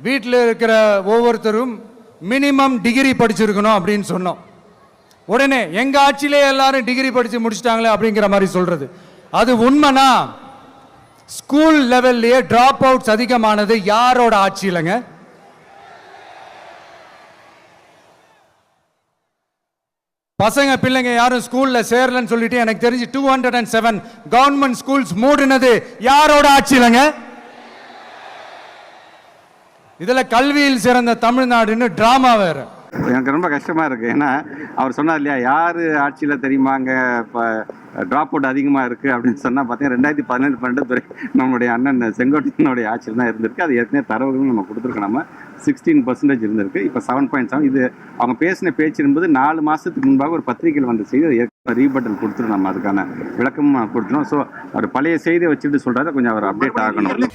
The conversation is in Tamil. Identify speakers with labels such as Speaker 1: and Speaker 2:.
Speaker 1: வீட்டில் இருக்கிற ஒவ்வொருத்தரும் மினிமம் டிகிரி படிச்சிருக்கணும் அப்படின்னு சொன்னோம். உடனே எங்க ஆட்சியிலே எல்லாரும் டிகிரி படிச்சு முடிச்சிட்டாங்களே அப்படிங்கிற மாதிரி சொல்றது. அது உண்மைனா ஸ்கூல் லெவல்லையே டிராப் அவுட்ஸ் அதிகமானது யாரோட ஆட்சியிலங்க? பசங்க பிள்ளைங்க யாரும் ஸ்கூல்ல சேரலன்னு சொல்லிட்டு எனக்கு தெரிஞ்சு 207 கவர்மெண்ட் ஸ்கூல்ஸ் மூடினது யாரோட ஆட்சியிலங்க? இதுல கல்வியில் சிறந்த தமிழ்நாடுன்னு டிராமா வேற.
Speaker 2: எனக்கு ரொம்ப கஷ்டமா இருக்கு. ஏன்னா அவர் சொன்னார் இல்லையா, யாரு ஆட்சியில தெரியுமாங்க இப்போ ட்ராப் அவுட் அதிகமாக இருக்குது அப்படின்னு சொன்னால் பார்த்தீங்கன்னா 2017-12 நம்மளுடைய அண்ணன் செங்கோட்டையனுடைய ஆட்சியில் தான் இருந்திருக்கு. அது ஏற்கனவே தரவுகளும் நம்ம கொடுத்துருக்கோம். நம்ம 16% இருந்திருக்கு, இப்போ 7.7. இது அவங்க பேசின பேச்சு என்பது 4 மாதத்துக்கு முன்பாக ஒரு பத்திரிகையில் வந்த செய்தி. ஏற்கனவே ரீபட்டல் கொடுத்துரும், நம்ம அதுக்கான விளக்கமும் கொடுத்துரும். ஸோ அவர் பழைய செய்தியை வச்சுட்டு சொல்கிறாரு, கொஞ்சம் அவர் அப்டேட் ஆகணும்.